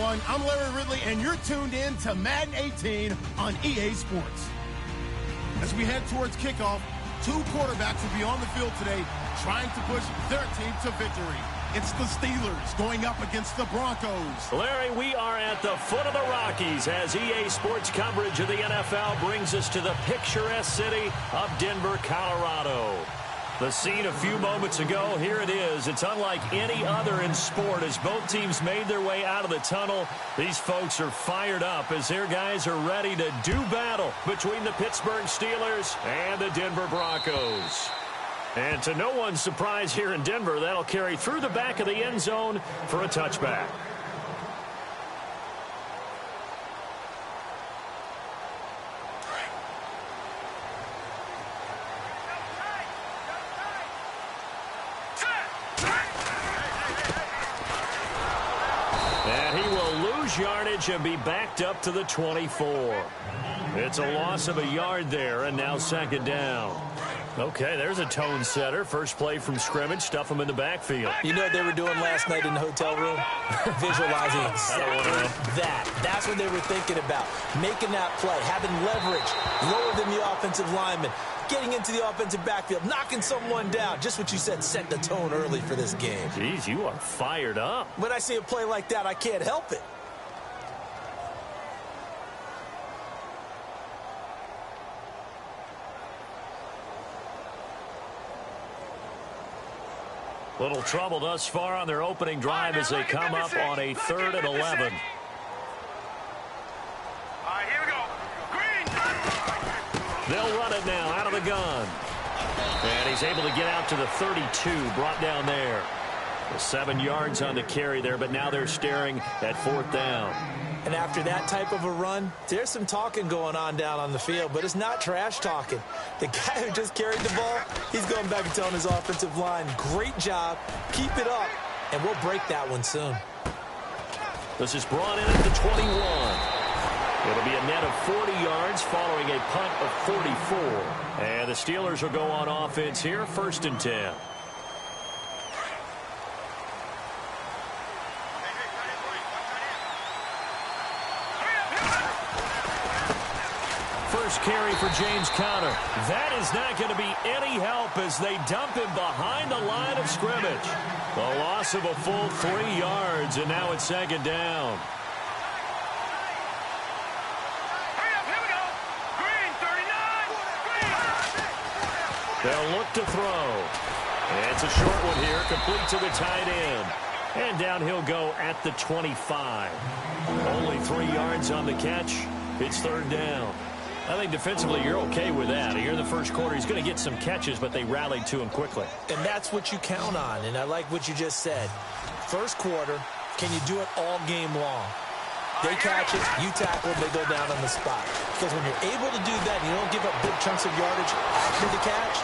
everyone. I'm Larry Ridley, and you're tuned in to Madden 18 on EA Sports. As we head towards kickoff, two quarterbacks will be on the field today trying to push their team to victory. It's the Steelers going up against the Broncos. Larry, we are at the foot of the Rockies as EA Sports coverage of the NFL brings us to the picturesque city of Denver, Colorado. The scene a few moments ago, here it is. It's unlike any other in sport as both teams made their way out of the tunnel. These folks are fired up as their guys are ready to do battle between the Pittsburgh Steelers and the Denver Broncos. And to no one's surprise here in Denver, that'll carry through the back of the end zone for a touchback. And he will lose yardage and be backed up to the 24. It's a loss of a yard there, and now second down. Okay, there's a tone setter. First play from scrimmage, stuff them in the backfield. You know what they were doing last night in the hotel room? Visualizing exactly that. That's what they were thinking about. Making that play, having leverage, lower than the offensive lineman, getting into the offensive backfield, knocking someone down. Just what you said, set the tone early for this game. Jeez, you are fired up. When I see a play like that, I can't help it. Little trouble thus far on their opening drive as they come up on a 3rd and 11. All right, here we go. Green. They'll run it now out of the gun. And he's able to get out to the 32, brought down there. 7 yards on the carry there, but now they're staring at 4th down. And after that type of a run, there's some talking going on down on the field, but it's not trash talking. The guy who just carried the ball, he's going back and telling his offensive line, great job, keep it up, and we'll break that one soon. This is brought in at the 21. It'll be a net of 40 yards following a punt of 44. And the Steelers will go on offense here, 1st and 10. First carry for James Conner. That is not going to be any help as they dump him behind the line of scrimmage. The loss of a full 3 yards, and now it's 2nd down. Here we go. Green, 39. Green. They'll look to throw. And it's a short one here, complete to the tight end. And down he'll go at the 25. Only 3 yards on the catch. It's 3rd down. I think defensively you're okay with that. Here in the first quarter, he's going to get some catches, but they rallied to him quickly. And that's what you count on, and I like what you just said. First quarter, can you do it all game long? They catch it, you tackle it, they go down on the spot. Because when you're able to do that and you don't give up big chunks of yardage after the catch,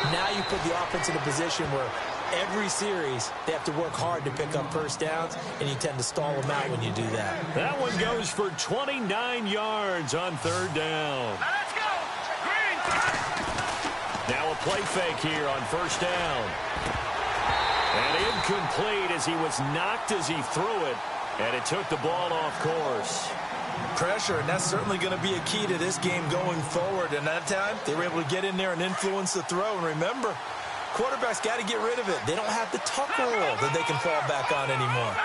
now you put the offense in a position where every series they have to work hard to pick up first downs, and you tend to stall them out when you do that. That one goes for 29 yards on 3rd down. Now let's go. Green. Now a play fake here on 1st down. And incomplete as he was knocked as he threw it, and it took the ball off course. Pressure, and that's certainly going to be a key to this game going forward. And that time, they were able to get in there and influence the throw. And remember, quarterbacks got to get rid of it. They don't have the tuck rule that they can fall back on anymore.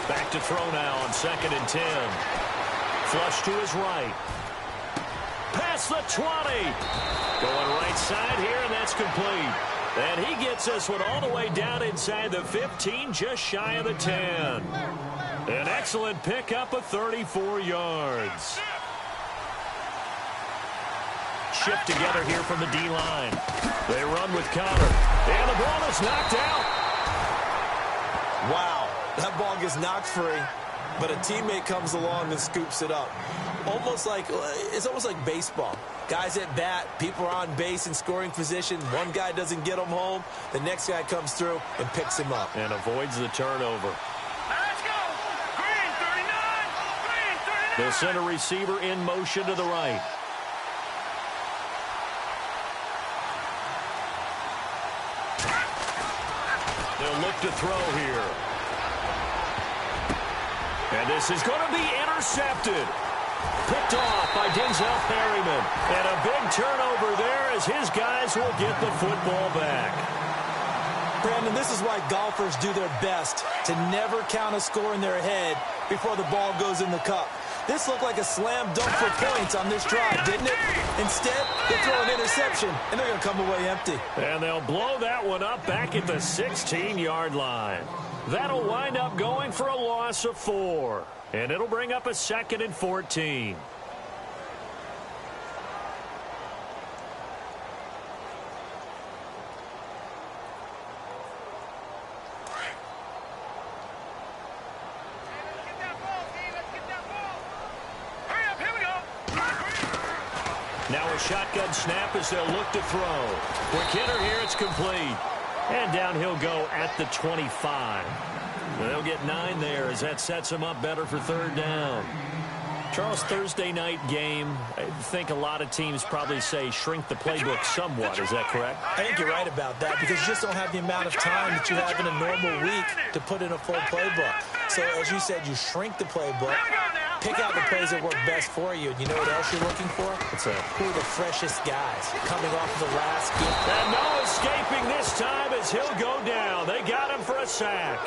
Back to throw now on 2nd and 10. Flush to his right. Past the 20. Going right side here, and that's complete. And he gets this one all the way down inside the 15, just shy of the 10. An excellent pickup of 34 yards. Shift together here from the D-line. They run with Conner. And the ball is knocked out. Wow, that ball gets knocked free, but a teammate comes along and scoops it up. It's almost like baseball. Guys at bat, people are on base in scoring position. One guy doesn't get him home. The next guy comes through and picks him up. And avoids the turnover. Let's go. Green, 39. Green, 39. They'll send a receiver in motion to the right. They'll look to throw here. And this is going to be intercepted. Picked off by Denzel Perryman. And a big turnover there as his guys will get the football back. Brandon, this is why golfers do their best to never count a score in their head before the ball goes in the cup. This looked like a slam dunk for points on this drive, didn't it? Instead, they throw an interception, and they're going to come away empty. And they'll blow that one up back at the 16-yard line. That'll wind up going for a loss of 4. And it'll bring up a 2nd and 14. Now a shotgun snap as they'll look to throw. Quick hitter here, it's complete. And down he'll go at the 25. They'll get 9 there as that sets them up better for 3rd down. Charles, Thursday night game, I think a lot of teams probably say shrink the playbook somewhat. Is that correct? I think you're right about that because you just don't have the amount of time that you have in a normal week to put in a full playbook. So, as you said, you shrink the playbook, pick out the plays that work best for you. And you know what else you're looking for? What's that? Who are the freshest guys coming off of the last game? And no escaping this time as he'll go down. They got him for a sack.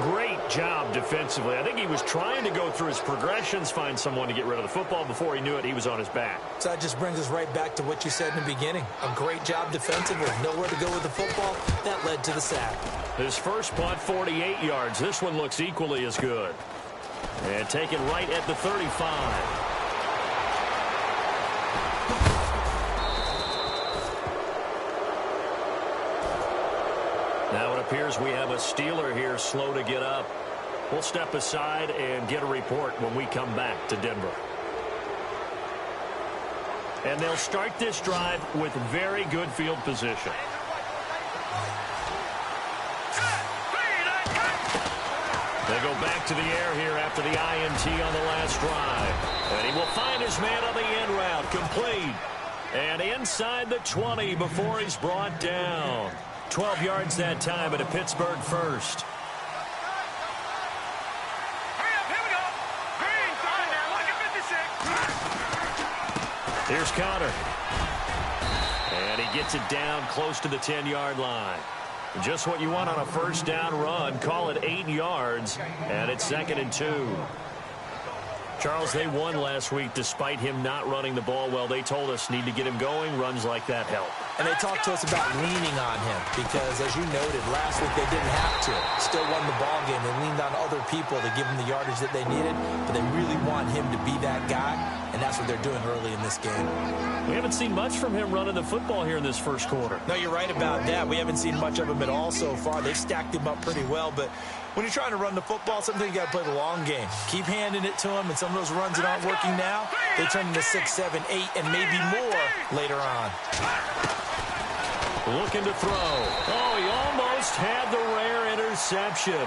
Great job defensively. I think he was trying to go through his progressions, find someone to get rid of the football. Before he knew it, he was on his back. So that just brings us right back to what you said in the beginning. A great job defensively. Nowhere to go with the football. That led to the sack. His first punt, 48 yards. This one looks equally as good. And taken right at the 35. Now it appears we have a Steeler here slow to get up. We'll step aside and get a report when we come back to Denver. And they'll start this drive with very good field position. They go back to the air here after the INT on the last drive. And he will find his man on the end route, complete. And inside the 20 before he's brought down. 12 yards that time at a Pittsburgh first. Hurry up, here we go. Green, sorry now, like a 56. Here's Connor. And he gets it down close to the 10-yard line. Just what you want on a first down run. Call it 8 yards, and it's 2nd and 2. Charles, they won last week despite him not running the ball well. They told us need to get him going. Runs like that help. And they talked to us about leaning on him because, as you noted, last week they didn't have to. Still won the ball game. They leaned on other people to give them the yardage that they needed, but they really want him to be that guy, and that's what they're doing early in this game. We haven't seen much from him running the football here in this first quarter. No, you're right about that. We haven't seen much of him at all so far. They've stacked him up pretty well, but when you're trying to run the football, sometimes you got to play the long game. Keep handing it to him, and some of those runs that aren't working now, they turn into 6, 7, 8, and maybe more later on. Looking to throw. Oh, he almost had the rare interception.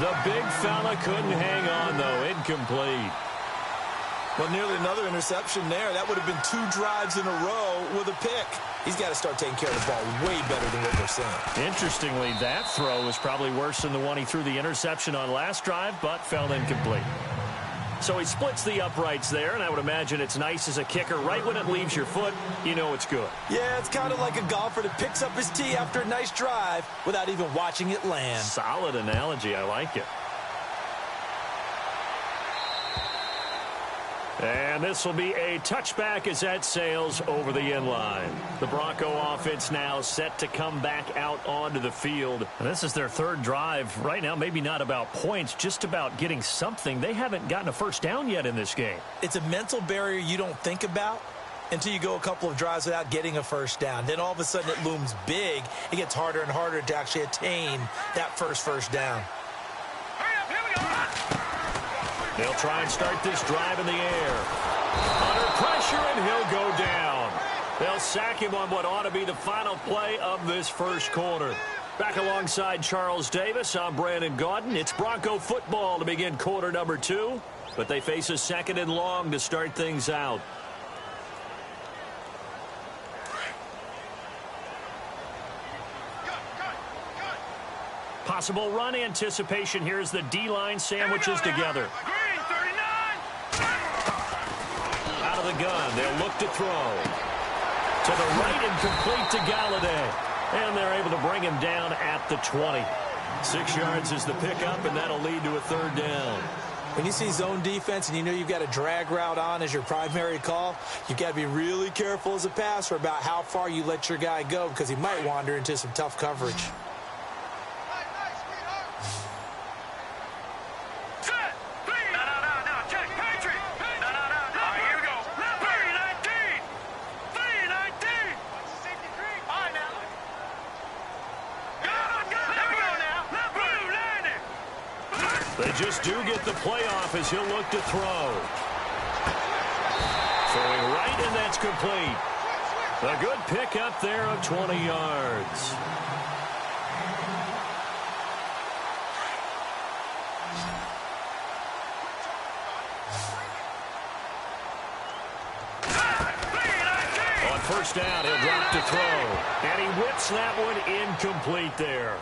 The big fella couldn't hang on, though. Incomplete. Well, nearly another interception there. That would have been 2 drives in a row with a pick. He's got to start taking care of the ball way better than what we're seeing. Interestingly, that throw was probably worse than the one he threw the interception on last drive, but fell incomplete. So he splits the uprights there, and I would imagine it's nice as a kicker. Right when it leaves your foot, you know it's good. Yeah, it's kind of like a golfer that picks up his tee after a nice drive without even watching it land. Solid analogy. I like it. And this will be a touchback as that sails over the end line. The Bronco offense now set to come back out onto the field. And this is their 3rd drive. Right now, maybe not about points, just about getting something. They haven't gotten a first down yet in this game. It's a mental barrier you don't think about until you go a couple of drives without getting a first down. Then all of a sudden it looms big. It gets harder and harder to actually attain that first down. Hurry up, here we go. They'll try and start this drive in the air. Under pressure, and he'll go down. They'll sack him on what ought to be the final play of this first quarter. Back alongside Charles Davis, I'm Brandon Gaudin. It's Bronco football to begin quarter number 2, but they face a 2nd and long to start things out. Possible run anticipation. Here's the D-line sandwiches together. Green, 39. Out of the gun, they'll look to throw. To the right and complete to Galladay. And they're able to bring him down at the 20. 6 yards is the pickup, and that'll lead to a third down. When you see zone defense and you know you've got a drag route on as your primary call, you've got to be really careful as a passer about how far you let your guy go because he might wander into some tough coverage. They just do get the playoff as he'll look to throw. Throwing right, and that's complete. A good pickup there of 20 yards. On first down, he'll drop to throw. And he whips that one incomplete there.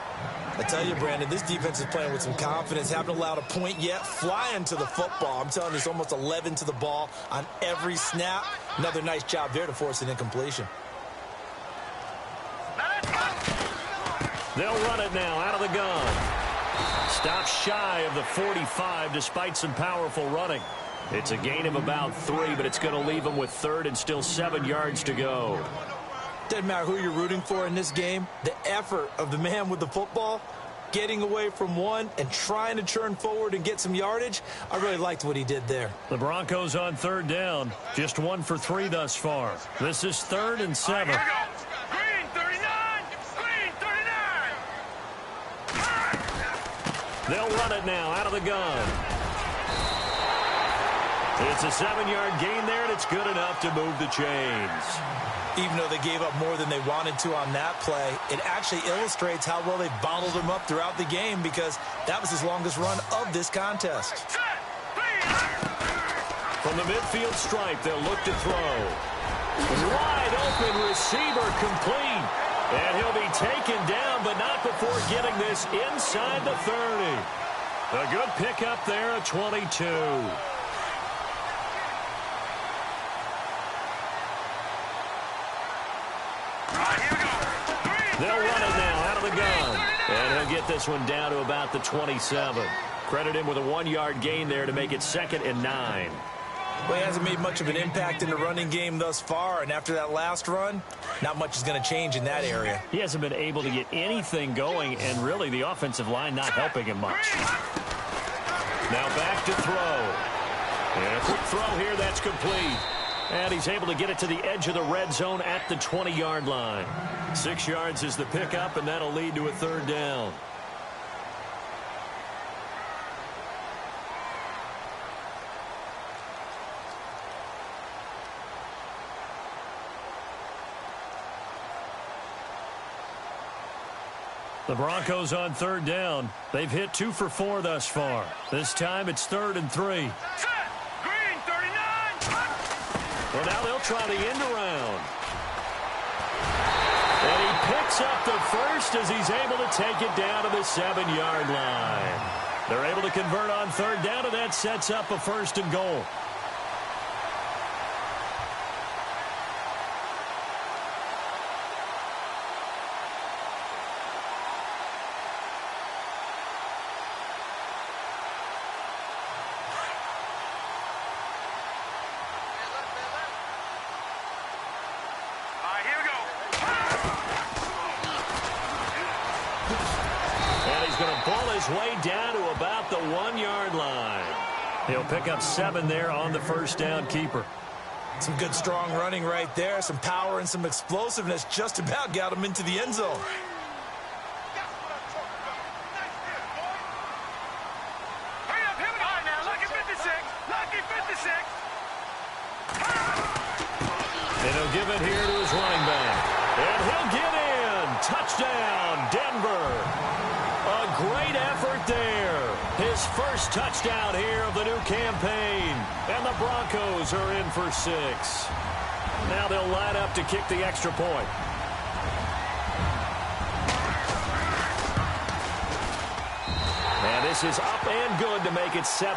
I tell you, Brandon, this defense is playing with some confidence. Haven't allowed a point yet. Flying to the football. I'm telling you, it's almost 11 to the ball on every snap. Another nice job there to force an incompletion. They'll run it now out of the gun. Stops shy of the 45 despite some powerful running. It's a gain of about 3, but it's going to leave them with third and still 7 yards to go. Doesn't matter who you're rooting for in this game. The effort of the man with the football, getting away from one and trying to turn forward and get some yardage, I really liked what he did there. The Broncos on third down. Just 1 for 3 thus far. This is 3rd and 7. Here we go. Green, 39. Green, 39. They'll run it now out of the gun. It's a 7-yard gain there, and it's good enough to move the chains. Even though they gave up more than they wanted to on that play, it actually illustrates how well they bottled him up throughout the game because that was his longest run of this contest. From the midfield stripe, they'll look to throw. Wide open receiver complete. And he'll be taken down, but not before getting this inside the 30. A good pickup there at 22. They'll run it now out of the gun. And he'll get this one down to about the 27. Credit him with a 1-yard gain there to make it 2nd and 9. Well, he hasn't made much of an impact in the running game thus far, and after that last run, not much is going to change in that area. He hasn't been able to get anything going, and really the offensive line not helping him much. Now back to throw. And a quick throw here, that's complete. And he's able to get it to the edge of the red zone at the 20-yard line. 6 yards is the pickup, and that'll lead to a third down. The Broncos on third down. They've hit 2 for 4 thus far. This time it's 3rd and 3. Green, 39. Well, now they'll try the end around. And he picks up the first as he's able to take it down to the 7-yard line. They're able to convert on third down, and that sets up a 1st and goal. Way down to about the 1-yard line. He'll pick up 7 there on the first down keeper. Some good strong running right there. Some power and some explosiveness just about got him into the end zone. Hurry up, here we go. Now, lucky 56. Lucky 56. And he'll give it here to his running back. And he'll get in. Touchdown, Denver. A great effort there. His first touchdown here of the new campaign. And the Broncos are in for 6. Now they'll line up to kick the extra point. this is up and good to make it 7-3.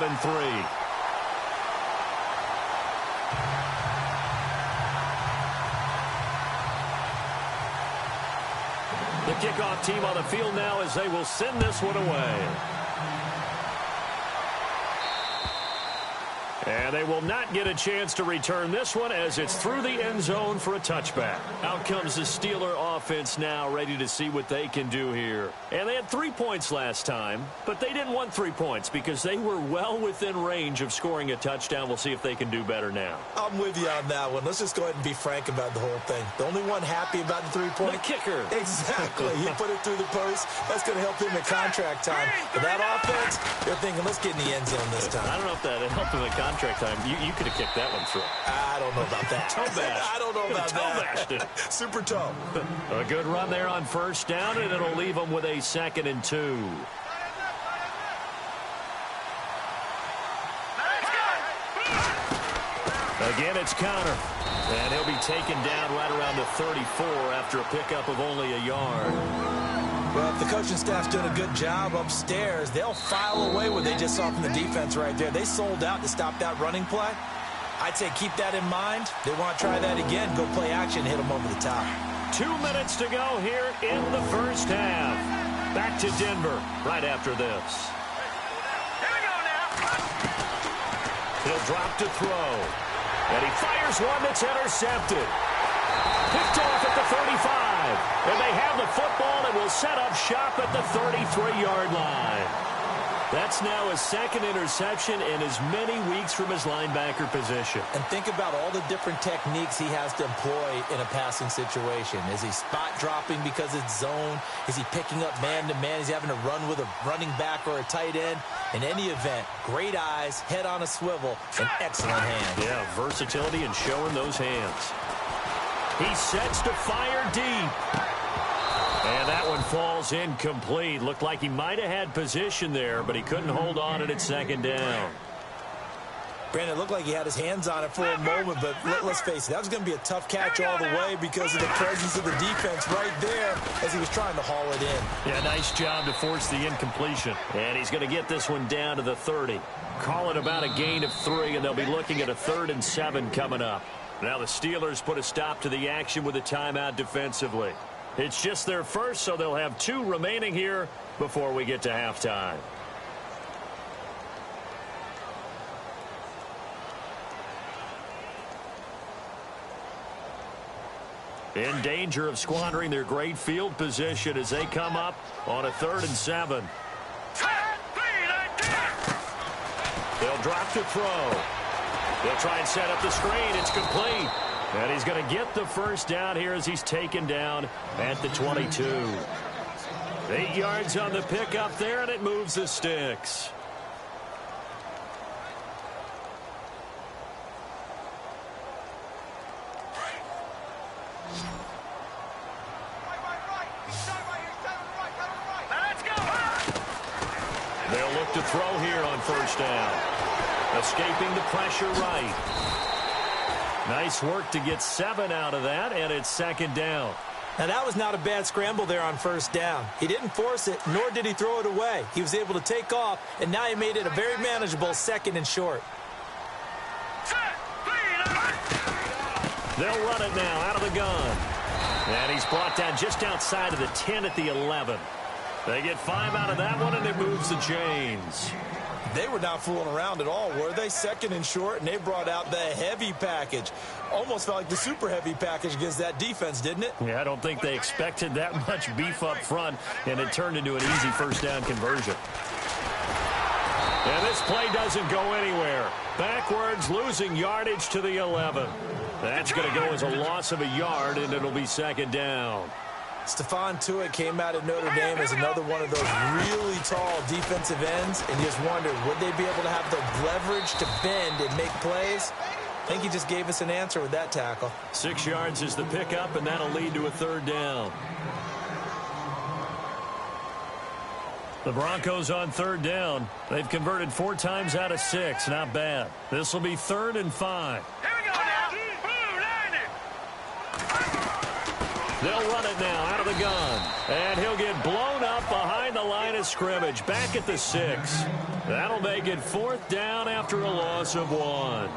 The kickoff team on the field now as they will send this one away. And they will not get a chance to return this one as it's through the end zone for a touchback. Out comes the Steeler offense now, ready to see what they can do here. And they had 3 points last time, but they didn't want 3 points because they were well within range of scoring a touchdown. We'll see if they can do better now. I'm with you on that one. Let's just go ahead and be frank about the whole thing. The only one happy about the 3-point? The kicker. Exactly. He put it through the post. That's going to help him in contract time. But that offense, they're thinking, let's get in the end zone this time. I don't know if that helped him in contract time. You could have kicked that one through. I don't know about that. Toe bash. I don't know about that. Toe bashed it. Super toe. A good run there on first down, and it'll leave them with a 2nd and 2. Again, it's Connor. And he'll be taken down right around the 34 after a pickup of only a yard. Well, if the coaching staff's doing a good job upstairs, they'll file away what they just saw from the defense right there. They sold out to stop that running play. I'd say keep that in mind. They want to try that again. Go play action, hit them over the top. 2 minutes to go here in the first half. Back to Denver right after this. Here we go now. He'll drop to throw. And he fires one that's intercepted. Picked off at the 35. And they have the football and will set up shop at the 33-yard line. That's now his 2nd interception in as many weeks from his linebacker position. And think about all the different techniques he has to employ in a passing situation. Is he spot dropping because it's zone? Is he picking up man-to-man? Is he having to run with a running back or a tight end? In any event, great eyes, head on a swivel, and excellent hands. Yeah, versatility and showing those hands. He sets to fire deep. And that one falls incomplete. Looked like he might have had position there, but he couldn't hold on and it's 2nd down. Brandon, it looked like he had his hands on it for a moment, but let's face it, that was going to be a tough catch all the way because of the presence of the defense right there as he was trying to haul it in. Yeah, nice job to force the incompletion. And he's going to get this one down to the 30. Call it about a gain of 3, and they'll be looking at a 3rd and 7 coming up. Now the Steelers put a stop to the action with a timeout defensively. It's just their first, so they'll have 2 remaining here before we get to halftime. In danger of squandering their great field position as they come up on a 3rd and 7. They'll drop to throw. They'll try and set up the screen. It's complete. And he's going to get the first down here as he's taken down at the 22. 8 yards on the pickup there, and it moves the sticks. They'll look to throw here on first down. Escaping the pressure right. Nice work to get 7 out of that, and it's 2nd down. Now, that was not a bad scramble there on first down. He didn't force it, nor did he throw it away. He was able to take off, and now he made it a very manageable 2nd and short. They'll run it now out of the gun. And he's brought down just outside of the 10 at the 11. They get 5 out of that one, and it moves the chains. They were not fooling around at all, were they? 2nd and short, and they brought out the heavy package. Almost felt like the super heavy package against that defense, didn't it? Yeah, I don't think they expected that much beef up front, and it turned into an easy first down conversion. And this play doesn't go anywhere. Backwards, losing yardage to the 11. That's going to go as a loss of a yard, and it'll be 2nd down. Stephon Tuitt came out of Notre Dame as another one of those really tall defensive ends, and you just wondered, would they be able to have the leverage to bend and make plays? I think he just gave us an answer with that tackle. 6 yards is the pickup, and that'll lead to a 3rd down. The Broncos on 3rd down. They've converted 4 times out of 6. Not bad. This will be 3rd and 5. Here we go now. They'll run it now out of the gun. And he'll get blown up behind the line of scrimmage. Back at the 6. That'll make it 4th down after a loss of 1.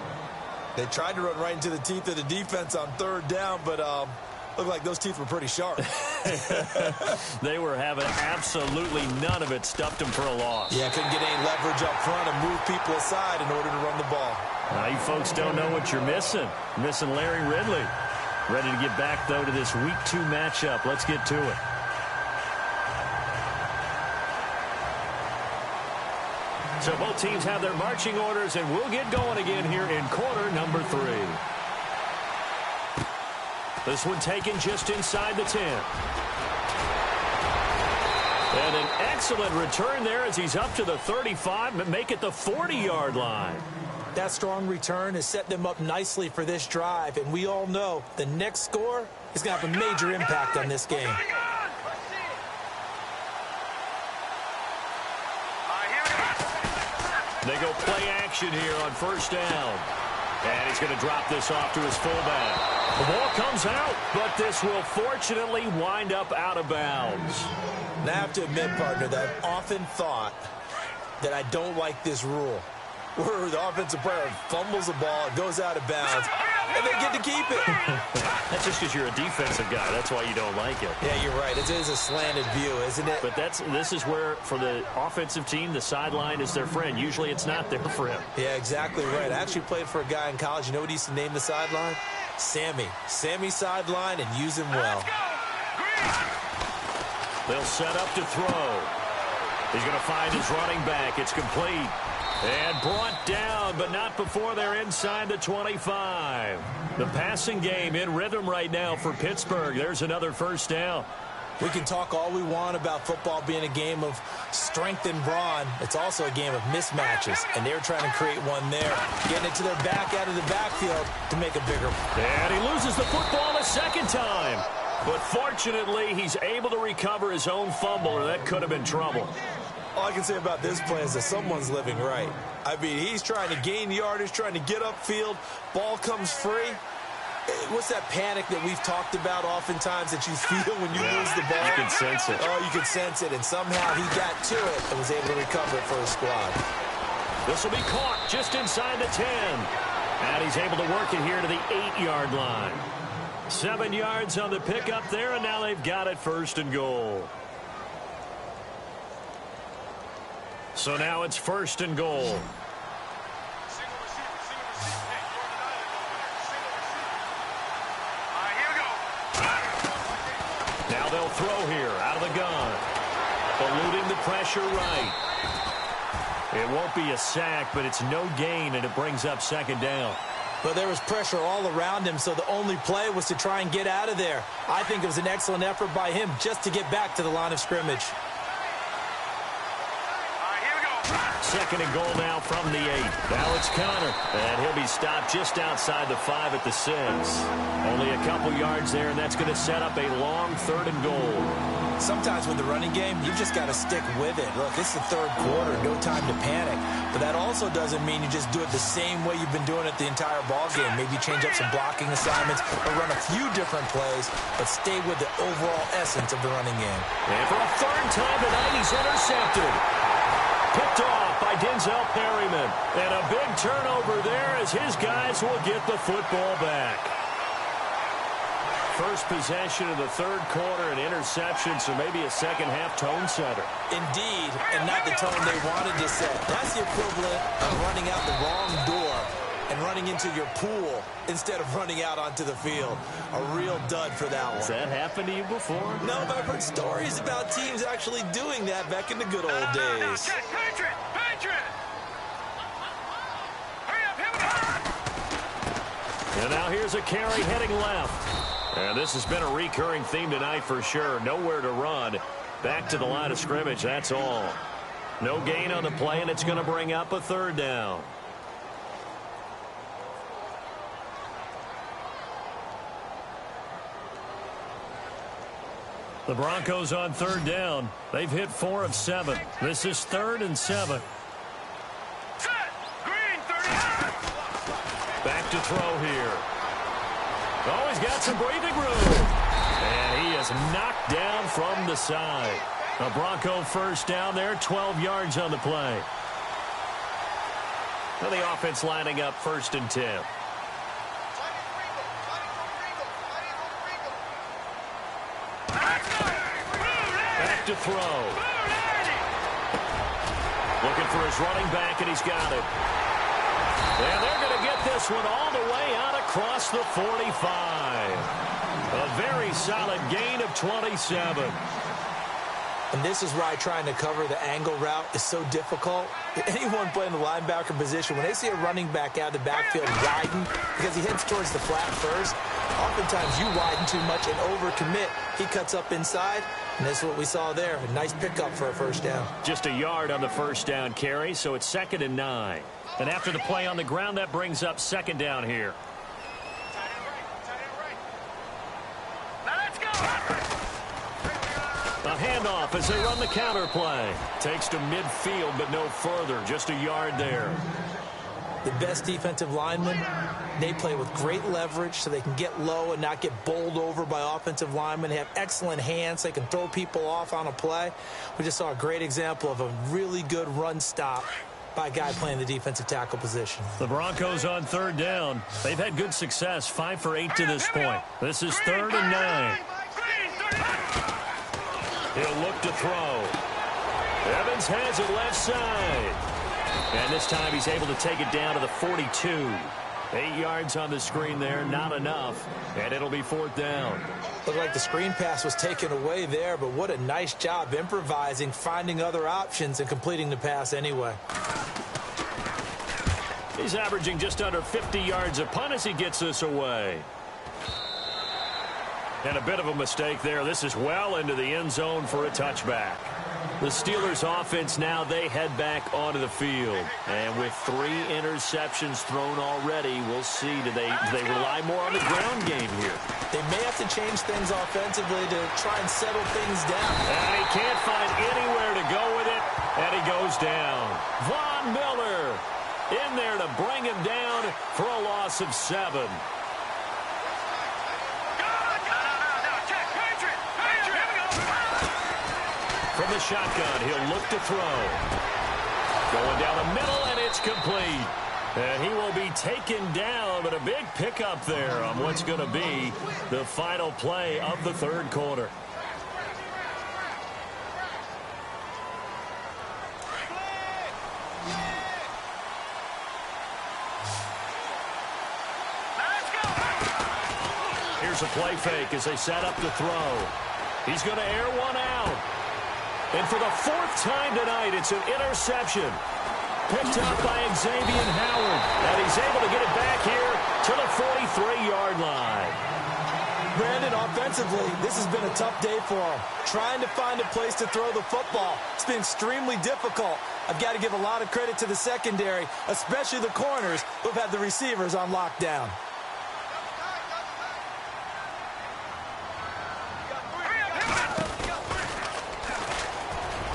They tried to run right into the teeth of the defense on 3rd down, but looked like those teeth were pretty sharp. They were having absolutely none of it. Stuffed them for a loss. Yeah, couldn't get any leverage up front and move people aside in order to run the ball. Now, you folks don't know what you're missing. Missing Larry Ridley. Ready to get back, though, to this Week 2 matchup. Let's get to it. So both teams have their marching orders, and we'll get going again here in quarter number 3. This one taken just inside the 10. And an excellent return there as he's up to the 35, and make it the 40-yard line. That strong return has set them up nicely for this drive, and we all know the next score is going to have a major impact on this game. They go play action here on 1st down. And he's going to drop this off to his fullback. The ball comes out, but this will fortunately wind up out of bounds. Now, I have to admit, partner, that I've often thought that I don't like this rule, where the offensive player fumbles the ball, it goes out of bounds, and they get to keep it. That's just because you're a defensive guy. That's why you don't like it. Yeah, you're right. It is a slanted view, isn't it? But this is where, for the offensive team, the sideline is their friend. Usually it's not their friend. Yeah, exactly right. I actually played for a guy in college. You know what he used to name the sideline? Sammy. Sammy sideline, and use him well. They'll set up to throw. He's going to find his running back. It's complete. And brought down, but not before they're inside the 25. The passing game in rhythm right now for Pittsburgh. There's another 1st down. We can talk all we want about football being a game of strength and brawn. It's also a game of mismatches, and they're trying to create one there. Getting it to their back out of the backfield to make a bigger. And he loses the football a 2nd time. But fortunately, he's able to recover his own fumble, or that could have been trouble. All I can say about this play is that someone's living right. I mean, he's trying to gain yardage, trying to get upfield. Ball comes free. What's that panic that we've talked about oftentimes that you feel when you lose the ball? You can sense it. Oh, you can sense it. And somehow he got to it and was able to recover it for his squad. This will be caught just inside the 10. And he's able to work it here to the 8-yard line. 7 yards on the pickup there, and now they've got it 1st and goal. So now it's 1st and goal. Now they'll throw here out of the gun. Eluding the pressure right. It won't be a sack, but it's no gain, and it brings up 2nd down. But there was pressure all around him, so the only play was to try and get out of there. I think it was an excellent effort by him just to get back to the line of scrimmage. 2nd and goal now from the 8. Now it's Connor, and he'll be stopped just outside the 5 at the 6. Only a couple yards there, and that's going to set up a long 3rd and goal. Sometimes with the running game, you've just got to stick with it. Look, it's the 3rd quarter, no time to panic. But that also doesn't mean you just do it the same way you've been doing it the entire ball game. Maybe change up some blocking assignments or run a few different plays, but stay with the overall essence of the running game. And for a 3rd time tonight, he's intercepted. Picked off by Denzel Perryman. And a big turnover there as his guys will get the football back. First possession of the 3rd quarter, an interception, so maybe a second-half tone setter. Indeed, and not the tone they wanted to set. That's the equivalent of running out the wrong door and running into your pool instead of running out onto the field. A real dud for that one. Has that happened to you before? No, but I've heard stories about teams actually doing that back in the good old days. Patriot! Hurry up, here we go! And now here's a carry heading left. And this has been a recurring theme tonight for sure. Nowhere to run. Back to the line of scrimmage, that's all. No gain on the play, and it's going to bring up a 3rd down. The Broncos on 3rd down. They've hit 4 of 7. This is 3rd and 7. Set! Green, 30. Back to throw here. Oh, he's got some breathing room. And he is knocked down from the side. A Bronco first down there, 12 yards on the play. Now the offense lining up 1st and 10. Back to throw. Looking for his running back, and he's got it. And they're going to get this one all the way out across the 45. A very solid gain of 27. And this is why trying to cover the angle route is so difficult. Anyone playing the linebacker position, when they see a running back out of the backfield widen because he heads towards the flat first, oftentimes you widen too much and overcommit. He cuts up inside, and that's what we saw there. A nice pickup for a first down. Just a yard on the first down carry, so it's 2nd and 9. And after the play on the ground, that brings up 2nd down here. A handoff as they run the counter play. Takes to midfield, but no further. Just a yard there. The best defensive linemen, they play with great leverage so they can get low and not get bowled over by offensive linemen. They have excellent hands. They can throw people off on a play. We just saw a great example of a really good run stop by a guy playing the defensive tackle position. The Broncos on 3rd down. They've had good success, 5 for 8 to this point. This is 3rd and 9. He'll look to throw. Evans has it left side. And this time he's able to take it down to the 42. 8 yards on the screen there, not enough. And it'll be 4th down. Looked like the screen pass was taken away there, but what a nice job improvising, finding other options, and completing the pass anyway. He's averaging just under 50 yards a punt as he gets this away. And a bit of a mistake there. This is well into the end zone for a touchback. The Steelers offense now, they head back onto the field. And with 3 interceptions thrown already, we'll see. Do they rely more on the ground game here? They may have to change things offensively to try and settle things down. And he can't find anywhere to go with it. And he goes down. Von Miller in there to bring him down for a loss of 7. From the shotgun, he'll look to throw. Going down the middle, and it's complete. And he will be taken down, but a big pickup there on what's going to be the final play of the 3rd quarter. Here's a play fake as they set up to throw. He's going to air one out. And for the 4th time tonight, it's an interception. Picked up by Xavier Howard. And he's able to get it back here to the 43-yard line. Brandon, offensively, this has been a tough day for him. Trying to find a place to throw the football. It's been extremely difficult. I've got to give a lot of credit to the secondary, especially the corners who've had the receivers on lockdown.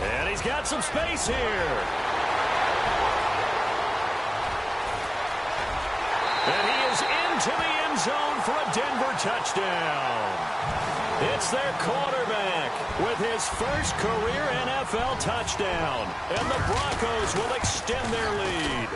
And he's got some space here. And he is into the end zone for a Denver touchdown. It's their quarterback with his first career NFL touchdown. And the Broncos will extend their lead.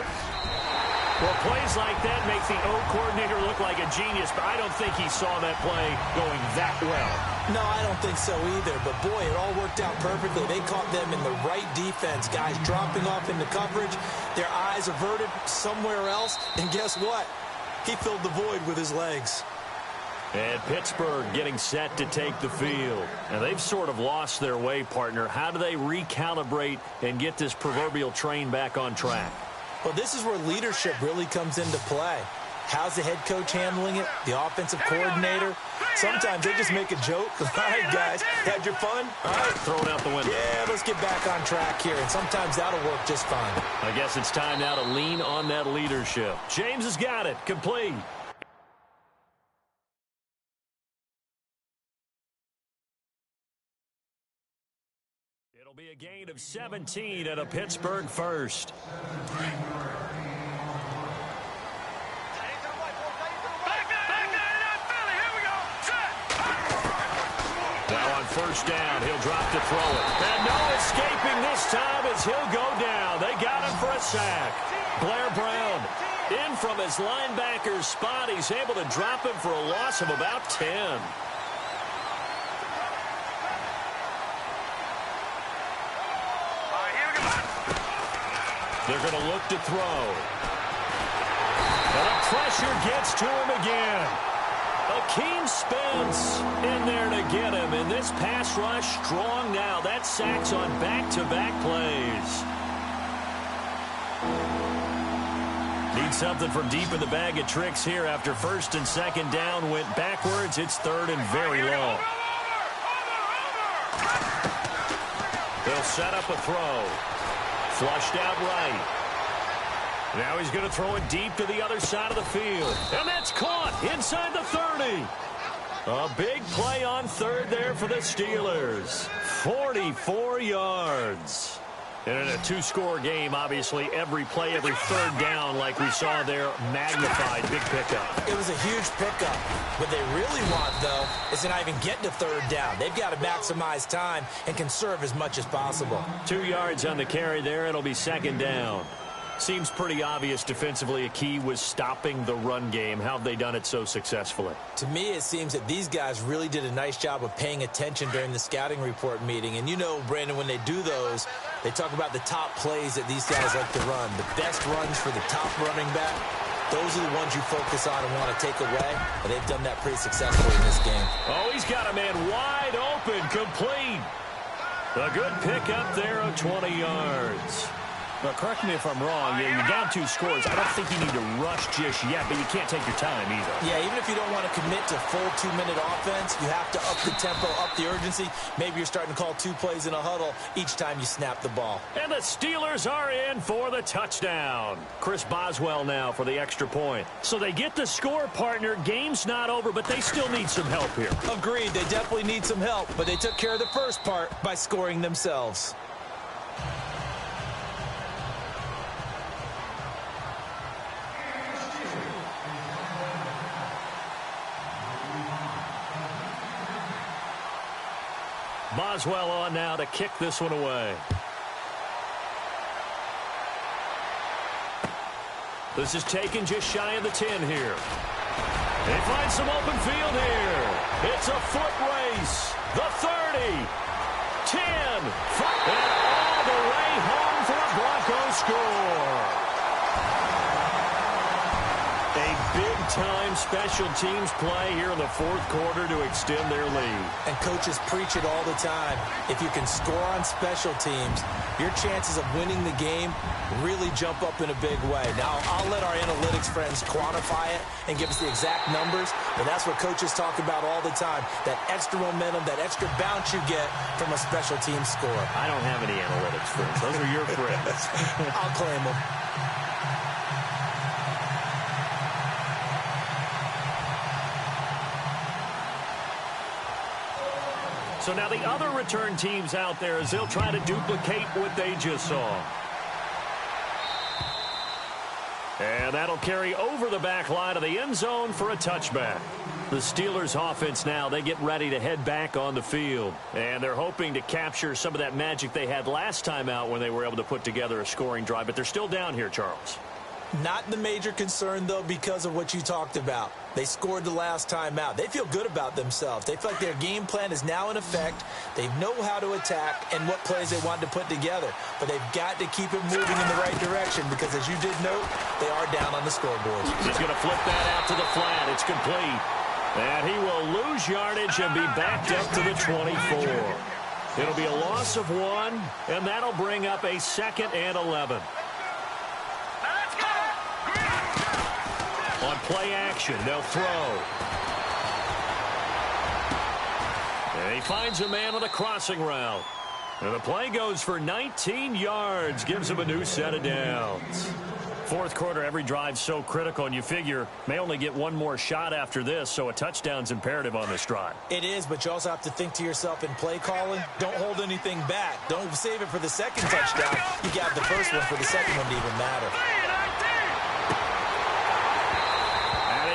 Well, plays like that make the O coordinator look like a genius, but I don't think he saw that play going that well. No, I don't think so either. But, boy, it all worked out perfectly. They caught them in the right defense. Guys dropping off into coverage, their eyes averted somewhere else. And guess what? He filled the void with his legs. And Pittsburgh getting set to take the field. Now, they've sort of lost their way, partner. How do they recalibrate and get this proverbial train back on track? Well, this is where leadership really comes into play. How's the head coach handling it? The offensive coordinator? Sometimes they just make a joke. All right, guys, had your fun? All right, throw it out the window. Yeah, let's get back on track here, and sometimes that'll work just fine. I guess it's time now to lean on that leadership. James has got it. Complete. It'll be a gain of 17 and a Pittsburgh first. first down. He'll drop to throw it. And no escaping this time as he'll go down. They got him for a sack. Blair Brown in from his linebacker's spot. He's able to drop him for a loss of about 10. They're going to look to throw. And the pressure gets to him again. Akeem Spence in there to get him. And this pass rush strong now. That's sacks on back-to-back plays. Need something from deep in the bag of tricks here after first and second down went backwards. It's third and very long. They'll set up a throw. Flushed out right. Now he's going to throw it deep to the other side of the field. And that's caught inside the 30. A big play on third there for the Steelers. 44 yards. And in a two-score game, obviously, every play, every third down, like we saw there, magnified. Big pickup. It was a huge pickup. What they really want, though, is to not even get to third down. They've got to maximize time and conserve as much as possible. 2 yards on the carry there. It'll be second down. Seems pretty obvious defensively a key was stopping the run game. How have they done it so successfully? To me, it seems that these guys really did a nice job of paying attention during the scouting report meeting. And you know, Brandon, when they do those, they talk about the top plays that these guys like to run. The best runs for the top running back, those are the ones you focus on and want to take away. And they've done that pretty successfully in this game. Oh, he's got a man wide open, complete. A good pickup there of 20 yards. Now, correct me if I'm wrong. Yeah, you're down 2 scores. I don't think you need to rush just yet, but you can't take your time either. Yeah, even if you don't want to commit to full 2-minute offense, you have to up the tempo, up the urgency. Maybe you're starting to call 2 plays in a huddle each time you snap the ball. And the Steelers are in for the touchdown. Chris Boswell now for the extra point. So they get the score, partner. Game's not over, but they still need some help here. Agreed. They definitely need some help, but they took care of the first part by scoring themselves. Boswell on now to kick this one away. This is taken just shy of the 10 here. They find some open field here. It's a foot race. The 30, 10, 5, and all the way home for a Broncos score. A big-time special teams play here in the fourth quarter to extend their lead. And coaches preach it all the time. If you can score on special teams, your chances of winning the game really jump up in a big way. Now, I'll let our analytics friends quantify it and give us the exact numbers, but that's what coaches talk about all the time, that extra momentum, that extra bounce you get from a special team score. I don't have any analytics friends. Those are your friends. I'll claim them. So now the other return teams out there as they'll try to duplicate what they just saw. And that'll carry over the back line of the end zone for a touchback. The Steelers offense now, they get ready to head back on the field. And they're hoping to capture some of that magic they had last time out when they were able to put together a scoring drive. But they're still down here, Charles. Not the major concern, though, because of what you talked about. They scored the last time out. They feel good about themselves. They feel like their game plan is now in effect. They know how to attack and what plays they want to put together. But they've got to keep it moving in the right direction because, as you did note, they are down on the scoreboard. He's going to flip that out to the flat. It's complete. And he will lose yardage and be backed up to the 24. It'll be a loss of 1, and that'll bring up a 2nd and 11. On play action, they'll throw. And he finds a man on a crossing route. And the play goes for 19 yards, gives him a new set of downs. Fourth quarter, every drive's so critical, and you figure may only get one more shot after this, so a touchdown's imperative on this drive. It is, but you also have to think to yourself in play calling, don't hold anything back. Don't save it for the second touchdown. You got the first one for the second one to even matter.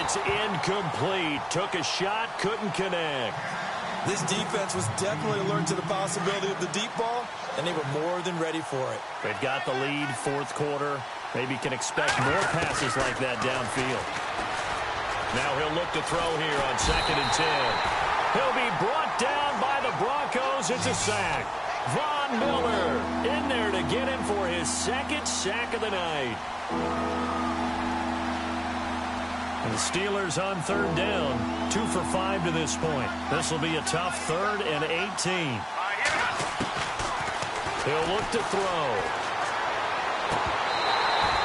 It's incomplete. Took a shot, couldn't connect. This defense was definitely alert to the possibility of the deep ball, and they were more than ready for it. They've got the lead, fourth quarter. Maybe can expect more passes like that downfield. Now he'll look to throw here on 2nd and 10. He'll be brought down by the Broncos. It's a sack. Von Miller in there to get him for his 2nd sack of the night. And the Steelers on 3rd down, 2 for 5 to this point. This will be a tough 3rd and 18. He'll look to throw.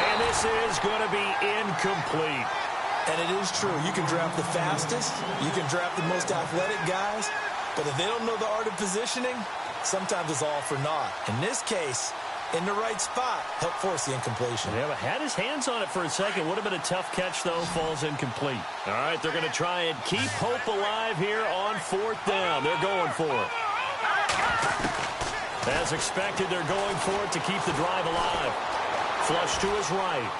And this is going to be incomplete. And it is true. You can draft the fastest. You can draft the most athletic guys. But if they don't know the art of positioning, sometimes it's all for naught. In this case, in the right spot, help force the incompletion. Yeah, but had his hands on it for a second. Would have been a tough catch, though. Falls incomplete. All right, they're going to try and keep hope alive here on 4th down. They're going for it. As expected, they're going for it to keep the drive alive. Flush to his right.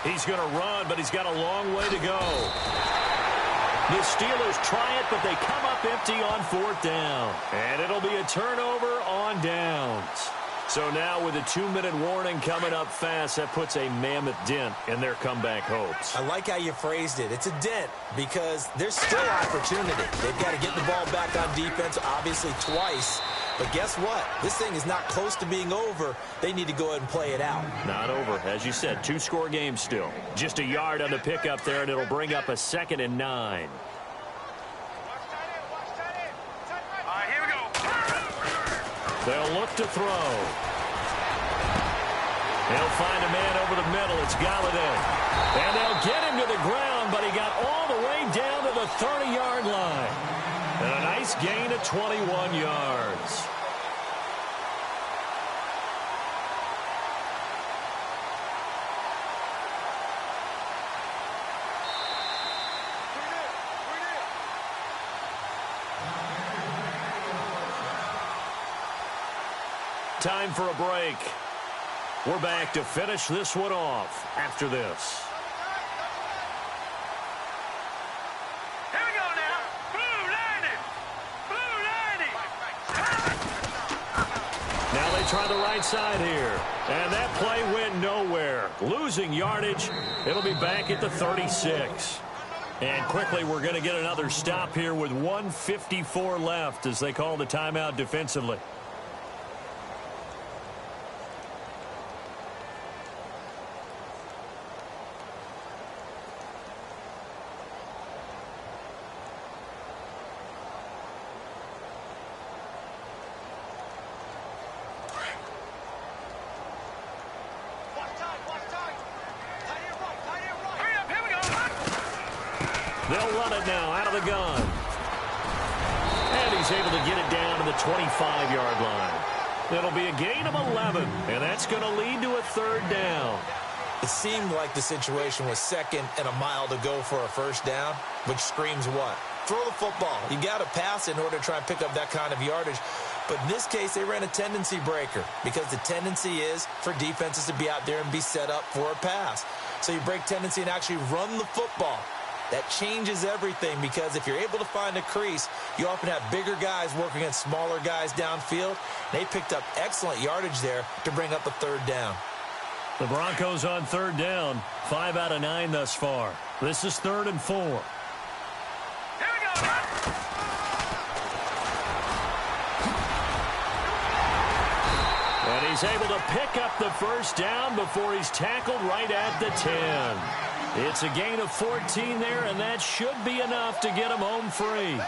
He's going to run, but he's got a long way to go. The Steelers try it, but they come up empty on 4th down. And it'll be a turnover on downs. So now with a 2-minute warning coming up fast, that puts a mammoth dent in their comeback hopes. I like how you phrased it. It's a dent because there's still opportunity. They've got to get the ball back on defense, obviously twice. But guess what? This thing is not close to being over. They need to go ahead and play it out. Not over. As you said, 2-score game still. Just a yard on the pickup there, and it'll bring up a 2nd and 9. They'll look to throw. He'll find a man over the middle. It's Galladay. And they'll get him to the ground, but he got all the way down to the 30-yard line. And a nice gain of 21 yards. Time for a break. We're back to finish this one off after this. Here we go now. Blue 90. Now they try the right side here. And that play went nowhere. Losing yardage. It'll be back at the 36. And quickly we're going to get another stop here with 1:54 left as they call the timeout defensively. They'll run it now out of the gun. And he's able to get it down to the 25-yard line. It'll be a gain of 11, and that's going to lead to a 3rd down. It seemed like the situation was 2nd and a mile to go for a 1st down, which screams what? Throw the football. You got to pass in order to try and pick up that kind of yardage. But in this case, they ran a tendency breaker because the tendency is for defenses to be out there and be set up for a pass. So you break tendency and actually run the football. That changes everything because if you're able to find a crease, you often have bigger guys working against smaller guys downfield. They picked up excellent yardage there to bring up the 3rd down. The Broncos on 3rd down, 5 out of 9 thus far. This is 3rd and 4. Here we go. And he's able to pick up the 1st down before he's tackled right at the 10. It's a gain of 14 there, and that should be enough to get him home free.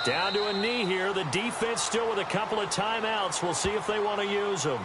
Down to a knee here. The defense still with a couple of timeouts. We'll see if they want to use them.